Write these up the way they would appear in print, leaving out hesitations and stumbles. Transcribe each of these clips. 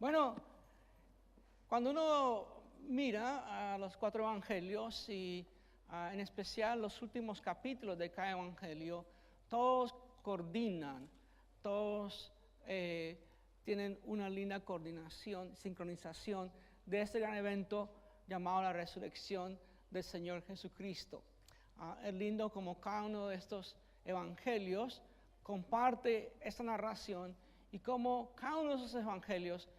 Bueno, cuando uno mira a los 4 evangelios y en especial los últimos capítulos de cada evangelio, todos coordinan, todos tienen una linda coordinación, sincronización de este gran evento llamado la resurrección del Señor Jesucristo. Es lindo como cada uno de estos evangelios comparte esta narración y como cada uno de esos evangelios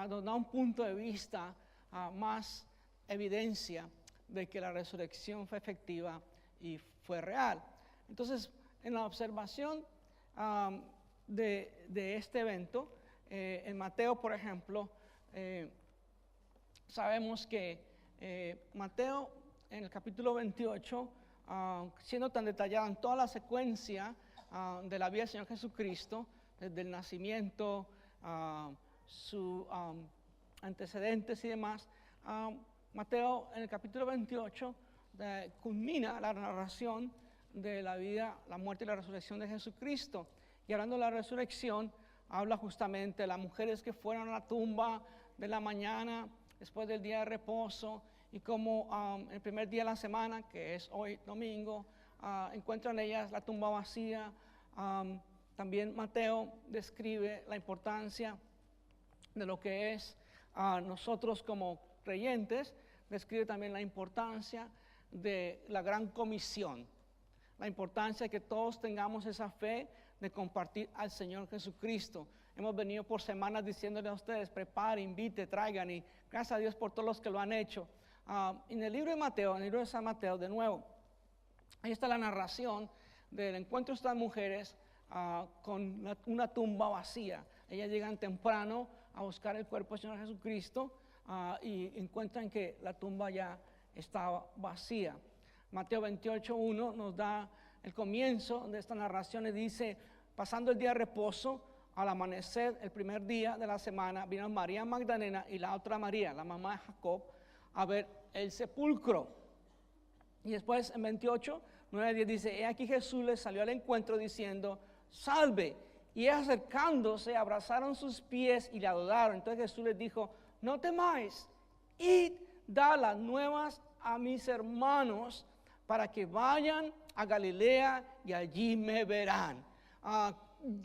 nos da un punto de vista, más evidencia de que la resurrección fue efectiva y fue real. Entonces, en la observación de este evento, en Mateo, por ejemplo, sabemos que Mateo, en el capítulo 28, siendo tan detallada en toda la secuencia de la vida del Señor Jesucristo, desde el nacimiento, sus antecedentes y demás, Mateo en el capítulo 28 culmina la narración de la vida, la muerte y la resurrección de Jesucristo. Y hablando de la resurrección, habla justamente de las mujeres que fueron a la tumba de la mañana, después del día de reposo, y como el primer día de la semana, que es hoy domingo, encuentran ellas la tumba vacía. También Mateo describe la importancia de lo que es nosotros como creyentes, describe también la importancia de la gran comisión, la importancia de que todos tengamos esa fe de compartir al Señor Jesucristo. Hemos venido por semanas diciéndole a ustedes, prepare, invite, traigan, y gracias a Dios por todos los que lo han hecho. En el libro de Mateo, en el libro de San Mateo, de nuevo, ahí está la narración del encuentro de estas mujeres con una tumba vacía. Ellas llegan temprano a buscar el cuerpo del Señor Jesucristo y encuentran que la tumba ya estaba vacía. Mateo 28:1 nos da el comienzo de esta narración y dice: pasando el día de reposo, al amanecer el primer día de la semana, vino María Magdalena y la otra María, la mamá de Jacob, a ver el sepulcro. Y después en 28:9-10 dice: he aquí Jesús les salió al encuentro diciendo: salve. Y acercándose, abrazaron sus pies y le adoraron. Entonces Jesús les dijo: no temáis, id, da las nuevas a mis hermanos, para que vayan a Galilea y allí me verán.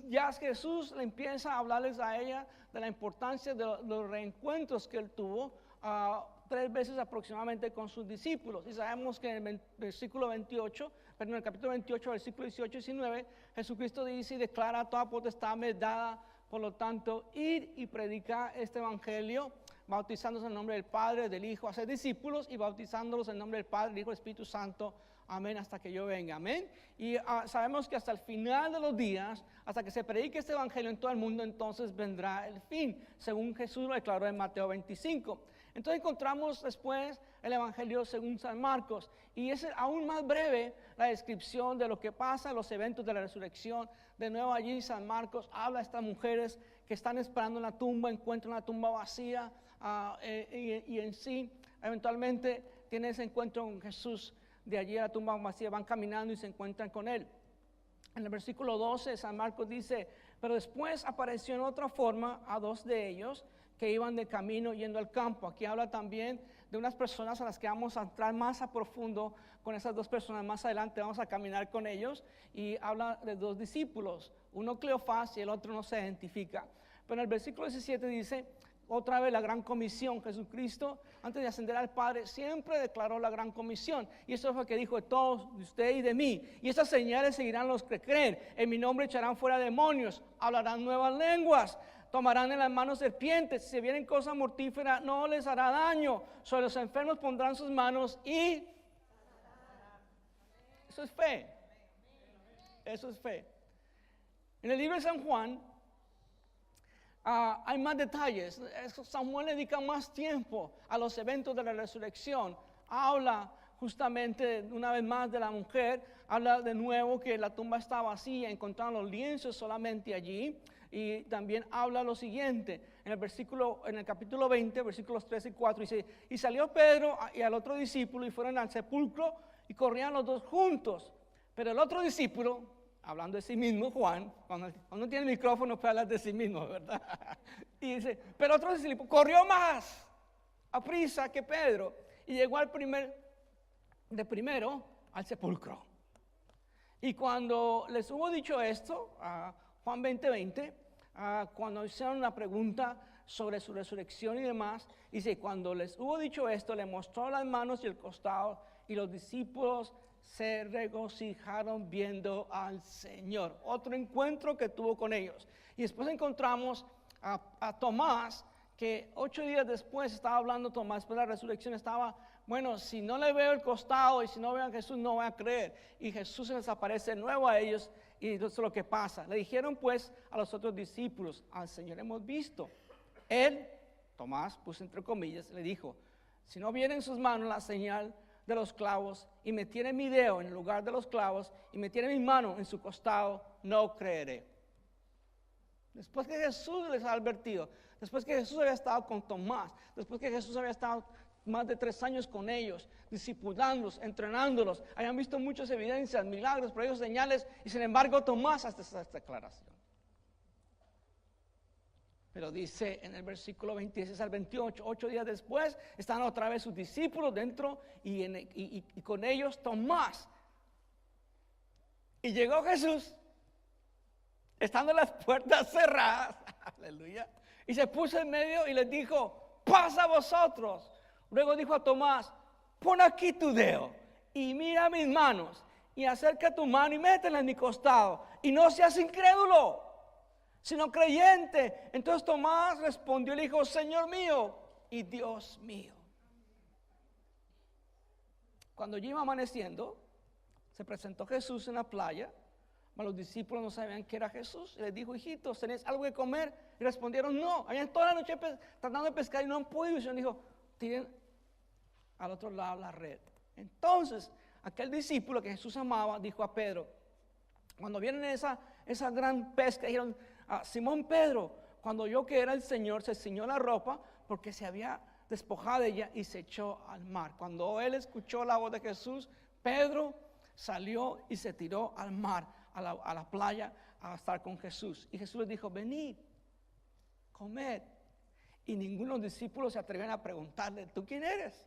Ya Jesús le empieza a hablarles a ella de la importancia de los reencuentros que él tuvo 3 veces aproximadamente con sus discípulos. Y sabemos que en el versículo 28, perdón, en el capítulo 28, versículo 18 y 19, Jesucristo dice y declara: toda potestad me es dada, por lo tanto, ir y predicar este evangelio, bautizándose en el nombre del Padre, del Hijo, hacer discípulos y bautizándolos en el nombre del Padre, del Hijo y del Espíritu Santo. Amén, hasta que yo venga, amén. Y sabemos que hasta el final de los días, hasta que se predique este evangelio en todo el mundo, entonces vendrá el fin, según Jesús lo declaró en Mateo 25. Entonces encontramos después el evangelio según San Marcos, y es aún más breve la descripción de lo que pasa en los eventos de la resurrección. De nuevo allí San Marcos habla de estas mujeres que están esperando en la tumba, encuentran la tumba vacía, y en sí eventualmente tienen ese encuentro con Jesús. De allí a la tumba vacía van caminando y se encuentran con él. En el versículo 12 San Marcos dice: pero después apareció en otra forma a 2 de ellos que iban de camino yendo al campo. Aquí habla también de unas personas a las que vamos a entrar más a profundo con esas 2 personas. Más adelante vamos a caminar con ellos, y habla de 2 discípulos, uno Cleofás y el otro no se identifica. Pero en el versículo 17 dice otra vez la gran comisión. Jesucristo, antes de ascender al Padre, siempre declaró la gran comisión, y eso fue lo que dijo: de todos, de usted y de mí, y estas señales seguirán los que creen, en mi nombre echarán fuera demonios, hablarán nuevas lenguas, tomarán en las manos serpientes, si vienen cosas mortíferas no les hará daño, sobre los enfermos pondrán sus manos y... Eso es fe. Eso es fe. En el libro de San Juan hay más detalles. San Juan le dedica más tiempo a los eventos de la resurrección. Habla justamente una vez más de la mujer, habla de nuevo que la tumba está vacía, encontraron los lienzos solamente allí. Y también habla lo siguiente, en el capítulo 20, versículos 3 y 4, dice: y salió Pedro y al otro discípulo y fueron al sepulcro y corrían los 2 juntos. Pero el otro discípulo hablando de sí mismo, Juan, cuando no tiene micrófono puede hablar de sí mismo, ¿verdad? Y dice, pero otro discípulo corrió más a prisa que Pedro y llegó primero al sepulcro. Y cuando les hubo dicho esto, Juan 20:20, cuando hicieron una pregunta sobre su resurrección y demás, dice, cuando les hubo dicho esto, le mostró las manos y el costado, y los discípulos se regocijaron viendo al Señor. Otro encuentro que tuvo con ellos. Y después encontramos a Tomás, que 8 días después estaba hablando Tomás, después de la resurrección estaba, bueno, si no le veo el costado y si no veo a Jesús no voy a creer. Y Jesús se les aparece de nuevo a ellos y eso es lo que pasa. Le dijeron pues a los otros discípulos, al Señor hemos visto. Él, Tomás, puso entre comillas, le dijo, si no viene en sus manos la señal de los clavos y me tiene mi dedo en el lugar de los clavos y me tiene mi mano en su costado, no creeré. Después que Jesús les ha advertido, después que Jesús había estado con Tomás, después que Jesús había estado más de 3 años con ellos, discipulándolos, entrenándolos, habían visto muchas evidencias, milagros, prodigios, señales, y sin embargo Tomás hace esta declaración. Pero dice en el versículo 26 al 28, 8 días después, están otra vez sus discípulos dentro y con ellos Tomás. Y llegó Jesús, estando las puertas cerradas, aleluya, y se puso en medio y les dijo, pasa a vosotros. Luego dijo a Tomás, pon aquí tu dedo y mira mis manos y acerca tu mano y métela en mi costado y no seas incrédulo, sino creyente. Entonces Tomás respondió y le dijo, Señor mío y Dios mío. Cuando ya iba amaneciendo, se presentó Jesús en la playa, pero los discípulos no sabían que era Jesús. Y les dijo, hijitos, ¿tenéis algo que comer? Y respondieron, no. Habían toda la noche tratando de pescar y no han podido. Y el Señor dijo, tiren al otro lado la red. Entonces, aquel discípulo que Jesús amaba, dijo a Pedro, cuando vieron esa gran pesca, dijeron, Simón Pedro, cuando oyó que era el Señor, se ciñó la ropa porque se había despojado de ella y se echó al mar. Cuando él escuchó la voz de Jesús, Pedro salió y se tiró al mar, a la playa, a estar con Jesús. Y Jesús les dijo, venid, comed. Y ninguno de los discípulos se atrevían a preguntarle, ¿tú quién eres?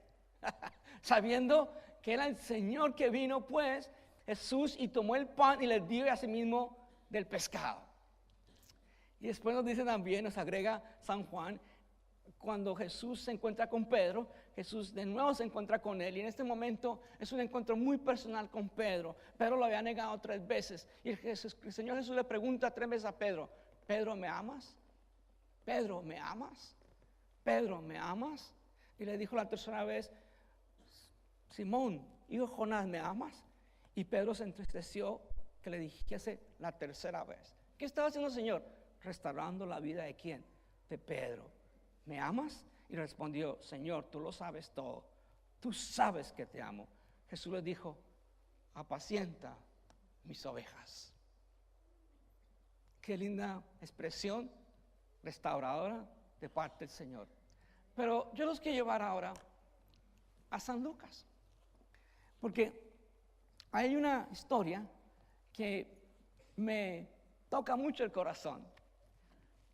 Sabiendo que era el Señor que vino pues Jesús y tomó el pan y les dio a sí mismo del pescado. Y después nos dice también, nos agrega San Juan, cuando Jesús se encuentra con Pedro, Jesús de nuevo se encuentra con él y en este momento es un encuentro muy personal con Pedro. Pedro lo había negado 3 veces y el Señor Jesús le pregunta 3 veces a Pedro, Pedro, ¿me amas? Pedro, ¿me amas? Pedro, ¿me amas? Y le dijo la tercera vez, Simón, hijo de Jonás, ¿me amas? Y Pedro se entristeció que le dijese la tercera vez. ¿Qué estaba haciendo el Señor? Restaurando la vida de ¿quién? De Pedro. ¿Me amas? Y respondió, Señor, tú lo sabes todo. Tú sabes que te amo. Jesús le dijo, apacienta mis ovejas. Qué linda expresión restauradora de parte del Señor. Pero yo los quiero llevar ahora a San Lucas, porque hay una historia que me toca mucho el corazón.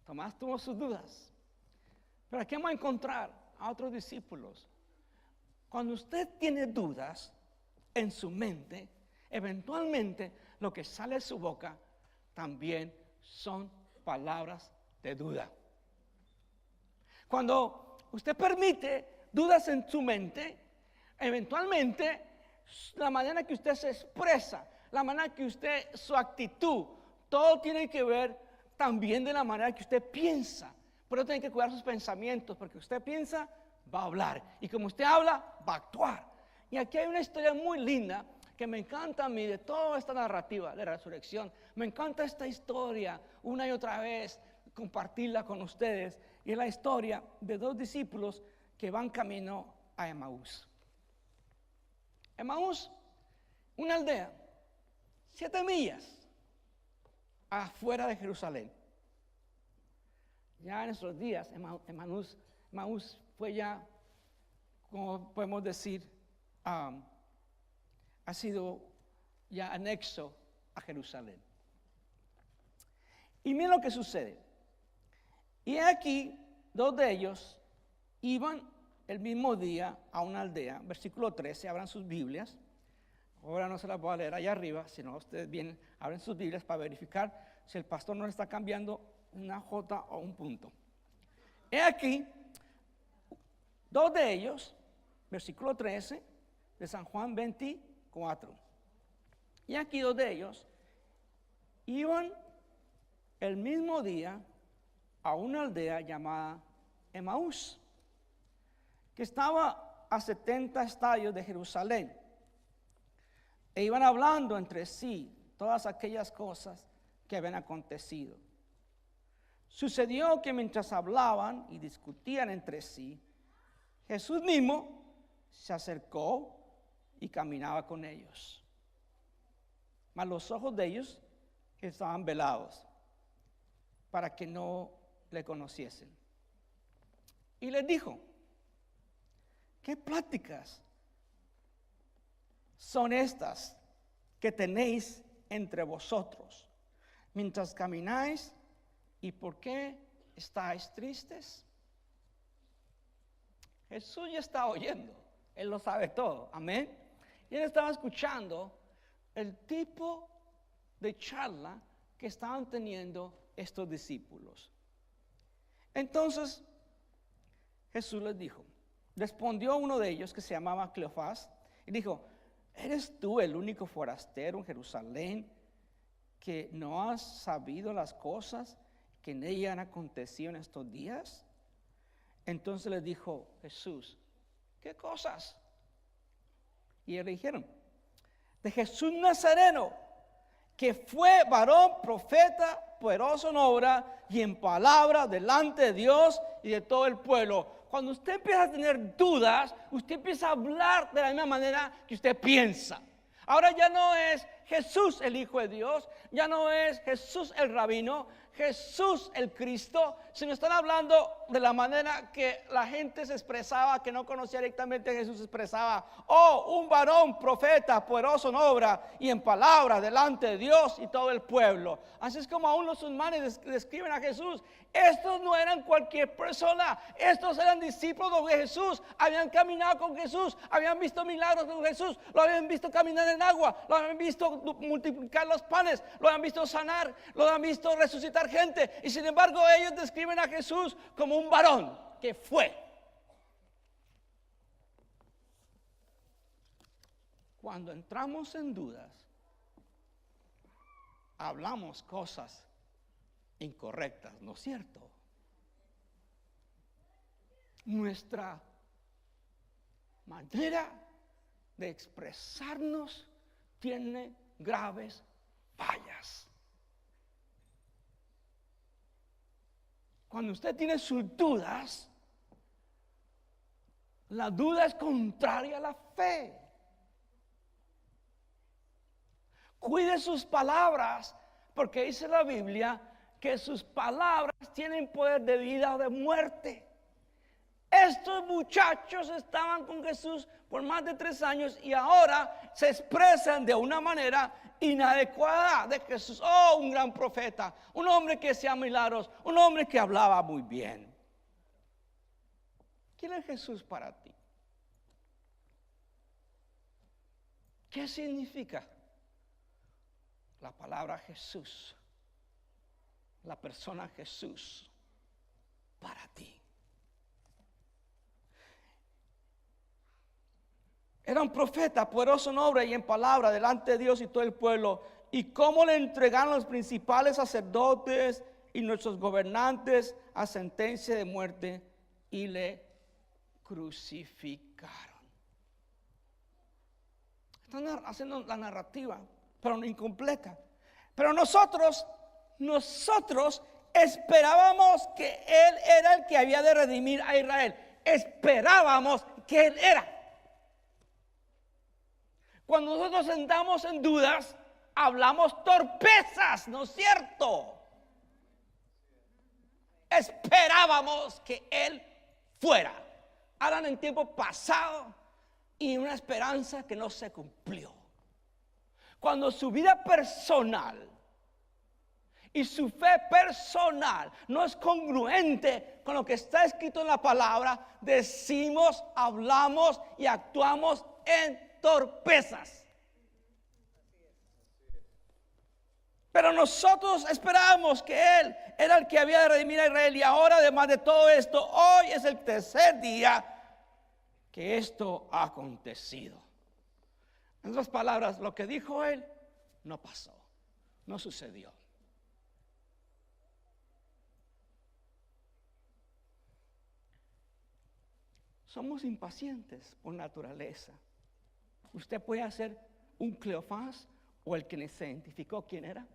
Tomás tuvo sus dudas, pero aquí vamos a encontrar a otros discípulos. Cuando usted tiene dudas en su mente, eventualmente lo que sale de su boca también son palabras de duda. Cuando usted permite dudas en su mente, eventualmente la manera que usted se expresa, la manera que usted, su actitud, todo tiene que ver también de la manera que usted piensa. Por eso tiene que cuidar sus pensamientos, porque usted piensa, va a hablar, y como usted habla, va a actuar. Y aquí hay una historia muy linda que me encanta a mí de toda esta narrativa de la resurrección. Me encanta esta historia una y otra vez, compartirla con ustedes. Y es la historia de 2 discípulos que van camino a Emaús. Emaús, una aldea, 7 millas afuera de Jerusalén. Ya en nuestros días, Emaús fue ya, como podemos decir, ha sido ya anexo a Jerusalén. Y miren lo que sucede. Y aquí, dos de ellos iban el mismo día a una aldea. Versículo 13, abran sus Biblias. Ahora no se las voy a leer allá arriba, sino ustedes vienen, abren sus Biblias para verificar si el pastor no le está cambiando una J o un punto. He aquí, dos de ellos, versículo 13 de San Juan 24. Y aquí dos de ellos iban el mismo día a una aldea llamada Emaús, que estaba a 70 estadios de Jerusalén. E iban hablando entre sí todas aquellas cosas que habían acontecido. Sucedió que mientras hablaban y discutían entre sí, Jesús mismo se acercó y caminaba con ellos. Mas los ojos de ellos estaban velados para que no le conociesen. Y les dijo: ¿qué pláticas son estas que tenéis entre vosotros mientras camináis? ¿Y por qué estáis tristes? Jesús ya está oyendo, Él lo sabe todo, amén. Y Él estaba escuchando el tipo de charla que estaban teniendo estos discípulos. Entonces Jesús les dijo, respondió uno de ellos que se llamaba Cleofás y dijo: ¿eres tú el único forastero en Jerusalén que no has sabido las cosas que en ella han acontecido en estos días? Entonces les dijo Jesús: ¿qué cosas? Y ellos le dijeron: de Jesús Nazareno, que fue varón, profeta, poderoso en obra y en palabra delante de Dios y de todo el pueblo. Cuando usted empieza a tener dudas, usted empieza a hablar de la misma manera que usted piensa. Ahora ya no es Jesús el Hijo de Dios, ya no es Jesús el Rabino, Jesús el Cristo, sino están hablando de la manera que la gente se expresaba, que no conocía directamente a Jesús, se expresaba: oh, un varón, profeta, poderoso en obra y en palabra delante de Dios y todo el pueblo. Así es como aún los musulmanes describen a Jesús. Estos no eran cualquier persona, estos eran discípulos de Jesús, habían caminado con Jesús, habían visto milagros con Jesús, lo habían visto caminar en agua, lo habían visto multiplicar los panes, lo habían visto sanar, lo habían visto resucitar gente. Y sin embargo ellos describen a Jesús como un varón que fue. Cuando entramos en dudas, hablamos cosas incorrectas, ¿no es cierto? Nuestra manera de expresarnos tiene graves fallas. Cuando usted tiene sus dudas, la duda es contraria a la fe. Cuide sus palabras, porque dice la Biblia que sus palabras tienen poder de vida o de muerte. Estos muchachos estaban con Jesús por más de 3 años y ahora se expresan de una manera inadecuada de Jesús. Oh, un gran profeta, un hombre que hacía milagros, un hombre que hablaba muy bien. ¿Quién es Jesús para ti? ¿Qué significa la palabra Jesús? La persona Jesús para ti. Era un profeta poderoso en obra y en palabra delante de Dios y todo el pueblo. Y cómo le entregaron los principales sacerdotes y nuestros gobernantes a sentencia de muerte y le crucificaron. Están haciendo la narrativa, pero no incompleta. Pero nosotros esperábamos que Él era el que había de redimir a Israel. Esperábamos que Él era. Cuando nosotros andamos en dudas, hablamos torpezas, ¿no es cierto? Esperábamos que Él fuera. Hablan en tiempo pasado y una esperanza que no se cumplió. Cuando su vida personal y su fe personal no es congruente con lo que está escrito en la palabra, decimos, hablamos y actuamos en torpezas. Pero nosotros esperábamos que Él era el que había de redimir a Israel, y ahora, además de todo esto, hoy es el tercer día que esto ha acontecido. En otras palabras, lo que dijo Él no pasó, no sucedió. Somos impacientes por naturaleza. Usted puede hacer un Cleofás o el que se identificó quién era.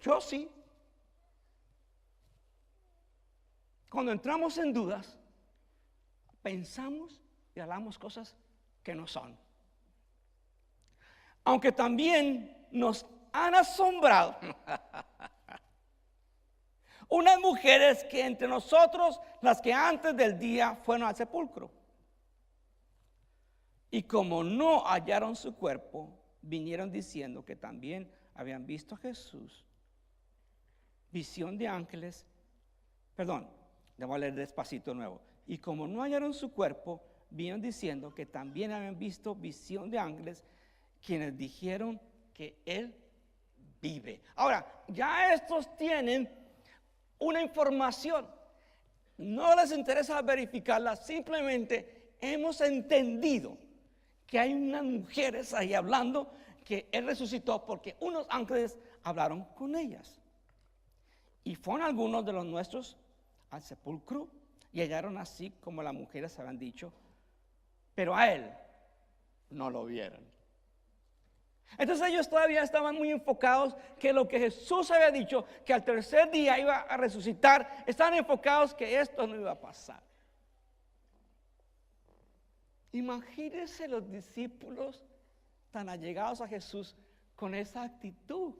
Yo sí. Cuando entramos en dudas, pensamos y hablamos cosas que no son. Aunque también nos han asombrado unas mujeres que entre nosotros, las que antes del día fueron al sepulcro, y como no hallaron su cuerpo, vinieron diciendo que también habían visto a Jesús. Visión de ángeles, debo leer despacito nuevo. Y como no hallaron su cuerpo, vinieron diciendo que también habían visto visión de ángeles, quienes dijeron que Él vive. Ahora, ya estos tienen una información. No les interesa verificarla, simplemente hemos entendido que hay unas mujeres ahí hablando que Él resucitó porque unos ángeles hablaron con ellas. Y fueron algunos de los nuestros al sepulcro y hallaron así como las mujeres habían dicho, pero a Él no lo vieron. Entonces ellos todavía estaban muy enfocados que lo que Jesús había dicho, que al tercer día iba a resucitar, estaban enfocados que esto no iba a pasar. Imagínense los discípulos tan allegados a Jesús con esa actitud.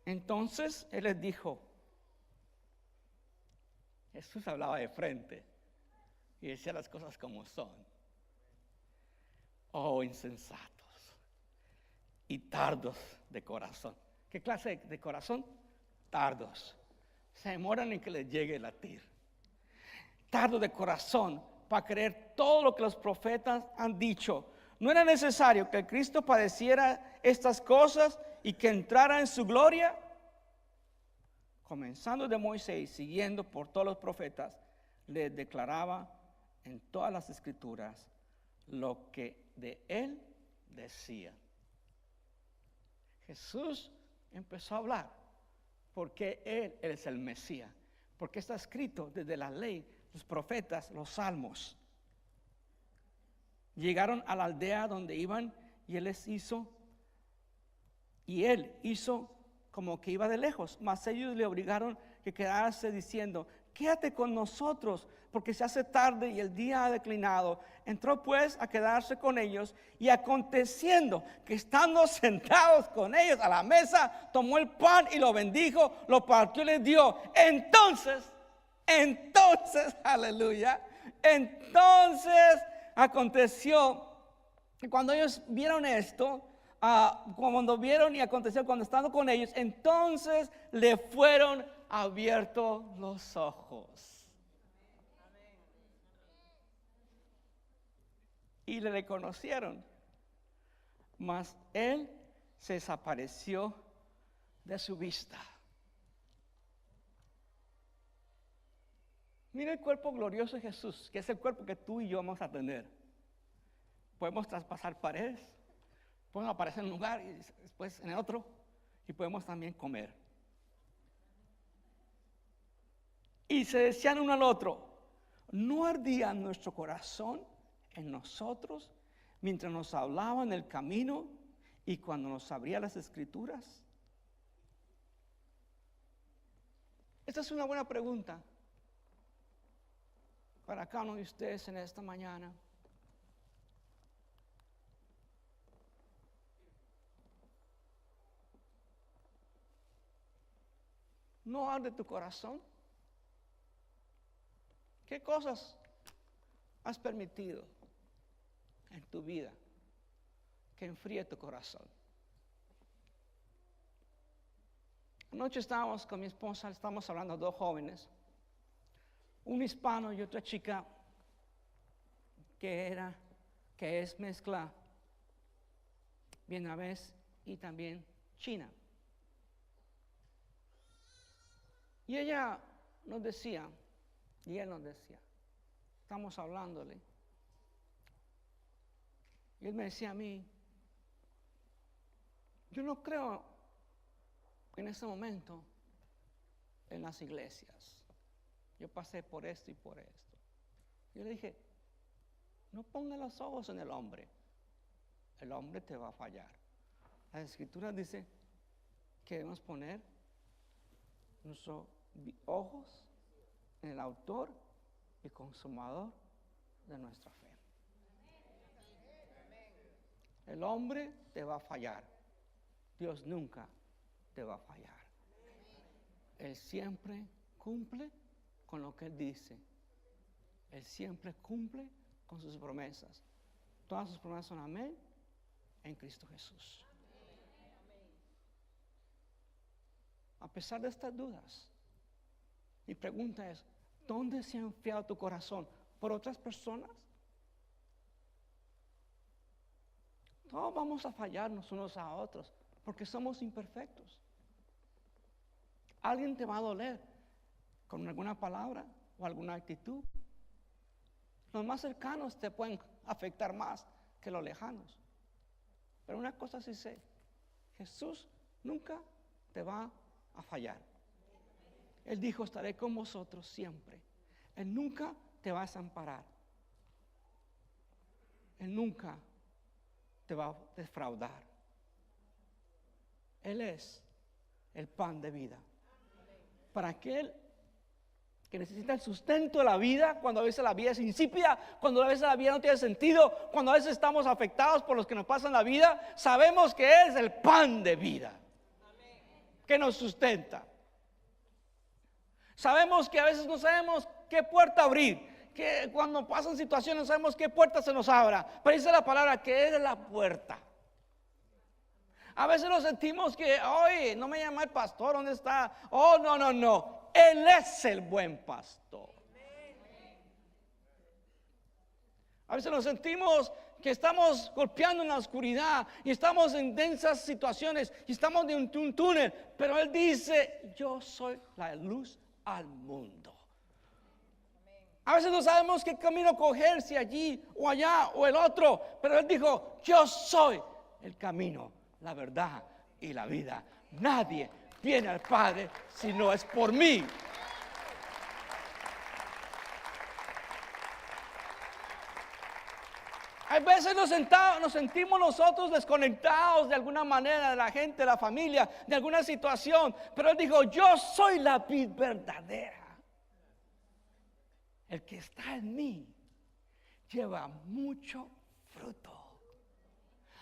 Entonces Él les dijo, Jesús hablaba de frente y decía las cosas como son. Oh, insensatos y tardos de corazón. ¿Qué clase de corazón? Tardos. Se demoran en que les llegue el latir. Tardos de corazón para creer todo lo que los profetas han dicho. ¿No era necesario que el Cristo padeciera estas cosas y que entrara en su gloria? Comenzando de Moisés, siguiendo por todos los profetas, les declaraba en todas las escrituras lo que de Él decía. Jesús empezó a hablar porque Él es el Mesías, porque está escrito desde la ley, los profetas, los salmos. Llegaron a la aldea donde iban y Él hizo como que iba de lejos, mas ellos le obligaron que quedase diciendo, quédate con nosotros, porque se hace tarde y el día ha declinado. Entró pues a quedarse con ellos, y aconteciendo que estando sentados con ellos a la mesa, tomó el pan y lo bendijo, lo partió y les dio. Entonces, aleluya, entonces aconteció que cuando ellos vieron esto, cuando vieron y aconteció cuando estando con ellos, entonces le fueron abiertos los ojos. Y le reconocieron, mas Él se desapareció de su vista. Mira el cuerpo glorioso de Jesús, que es el cuerpo que tú y yo vamos a tener. Podemos traspasar paredes, podemos aparecer en un lugar y después en el otro, y podemos también comer. Y se decían uno al otro, ¿no ardía nuestro corazón en nosotros mientras nos hablaba en el camino y cuando nos abría las escrituras? Esta es una buena pregunta para cada uno de ustedes en esta mañana. ¿No arde tu corazón? ¿Qué cosas has permitido en tu vida que enfríe tu corazón. Anoche estábamos con mi esposa, estábamos hablando, dos jóvenes, un hispano y otra chica que es mezcla vietnamés y también china. Y ella nos decía, y él nos decía, estamos hablándole, y él me decía a mí, yo no creo en ese momento en las iglesias. Yo pasé por esto y por esto. Yo le dije, no ponga los ojos en el hombre te va a fallar. Las escrituras dicen que debemos poner nuestros ojos en el autor y consumador de nuestra fe. El hombre te va a fallar, Dios nunca te va a fallar. Él siempre cumple con lo que Él dice. Él siempre cumple con sus promesas. Todas sus promesas son amén en Cristo Jesús. A pesar de estas dudas, mi pregunta es, ¿dónde se ha enfriado tu corazón? ¿Por otras personas? Todos vamos a fallarnos unos a otros porque somos imperfectos. Alguien te va a doler con alguna palabra o alguna actitud. Los más cercanos te pueden afectar más que los lejanos. Pero una cosa sí sé, Jesús nunca te va a fallar. Él dijo, estaré con vosotros siempre. Él nunca te va a desamparar. Él nunca te va a defraudar. Él es el pan de vida. Para aquel que necesita el sustento de la vida, cuando a veces la vida es insípida, cuando a veces la vida no tiene sentido, cuando a veces estamos afectados por los que nos pasan la vida, sabemos que Él es el pan de vida que nos sustenta. Sabemos que a veces no sabemos qué puerta abrir, que cuando pasan situaciones no sabemos qué puerta se nos abra, pero dice la palabra que Él es la puerta. A veces nos sentimos que, oye, no me llama el pastor, ¿dónde está? Oh, no. Él es el buen pastor. A veces nos sentimos que estamos golpeando en la oscuridad y estamos en densas situaciones y estamos en un túnel, pero Él dice, yo soy la luz al mundo. A veces no sabemos qué camino coger, si allí o allá o el otro, pero Él dijo, yo soy el camino, la verdad y la vida. Nadie viene al Padre si no es por mí. A veces nos sentimos nosotros desconectados de alguna manera de la gente, de la familia, de alguna situación, pero Él dijo, yo soy la vid verdadera. El que está en mí lleva mucho fruto.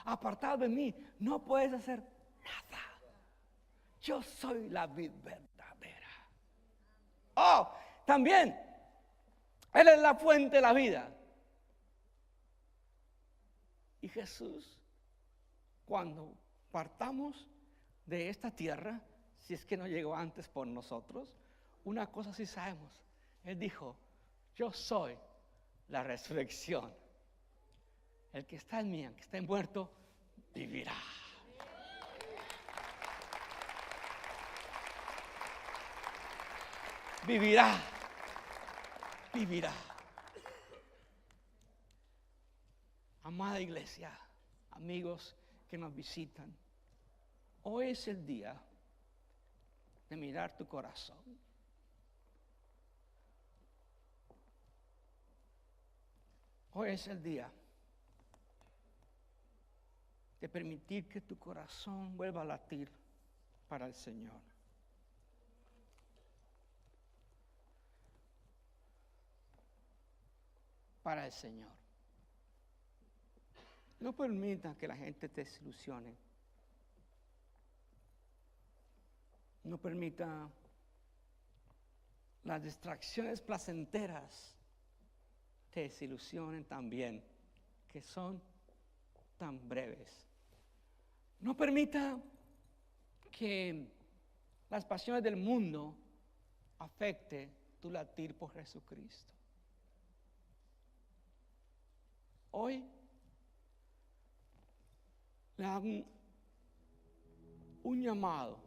Apartado de mí no puedes hacer nada. Yo soy la vid verdadera. Oh, también Él es la fuente de la vida. Y Jesús, cuando partamos de esta tierra, si es que no llegó antes por nosotros, una cosa sí sabemos. Él dijo, yo soy la resurrección. El que está en mí, el que está muerto, vivirá. Vivirá. Amada iglesia, amigos que nos visitan, hoy es el día de mirar tu corazón. Hoy es el día de permitir que tu corazón vuelva a latir para el Señor. Para el Señor. No permita que la gente te desilusione. No permita las distracciones placenteras te desilusionen también, que son tan breves. No permita que las pasiones del mundo afecte tu latir por Jesucristo. Hoy le hago un llamado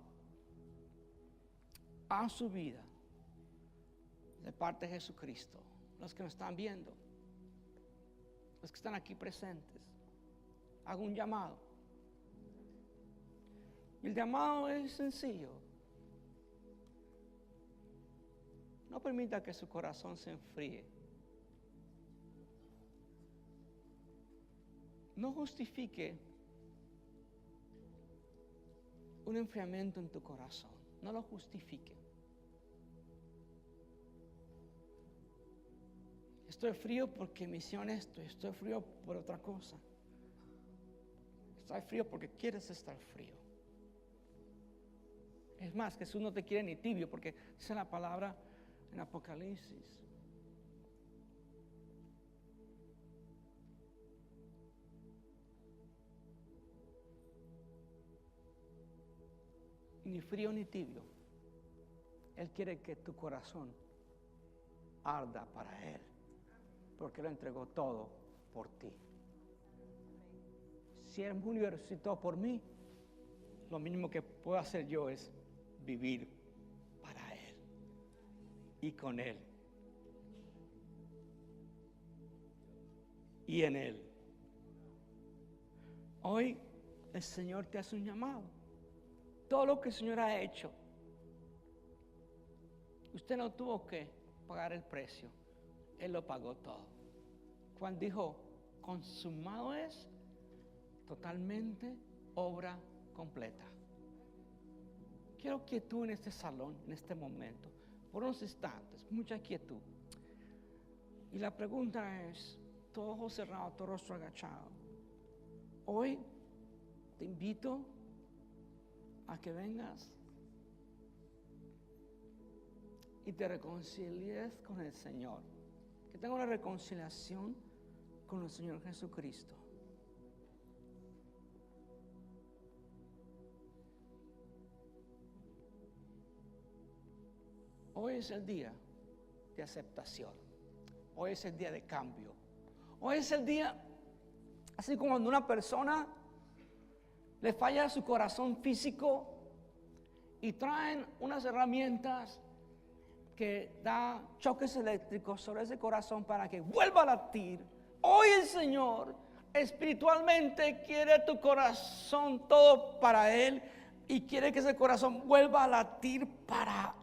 a su vida de parte de Jesucristo. Los que nos están viendo, los que están aquí presentes, hago un llamado. El llamado es sencillo. No permita que su corazón se enfríe. No justifique un enfriamiento en tu corazón. No lo justifique. Estoy frío porque me hicieron esto. Estoy frío por otra cosa. Estoy frío porque quieres estar frío. Es más, Jesús no te quiere ni tibio, porque dice la palabra en Apocalipsis. Ni frío ni tibio. Él quiere que tu corazón arda para Él, porque lo entregó todo por ti. Si Él murió y resucitó por mí, lo mínimo que puedo hacer yo es vivir para Él y con Él y en Él. Hoy el Señor te hace un llamado. Todo lo que el Señor ha hecho, usted no tuvo que pagar el precio. Él lo pagó todo. Cuando dijo, consumado es, totalmente obra completa. Quiero quietud en este salón, en este momento, por unos instantes, mucha quietud. Y la pregunta es, todo ojo cerrado, todo rostro agachado. Hoy te invito a que vengas y te reconcilies con el Señor. Que tenga una reconciliación con el Señor Jesucristo. Hoy es el día de aceptación. Hoy es el día de cambio. Hoy es el día, así como cuando una persona le falla su corazón físico y traen unas herramientas que da choques eléctricos sobre ese corazón para que vuelva a latir. Hoy el Señor espiritualmente quiere tu corazón todo para Él y quiere que ese corazón vuelva a latir para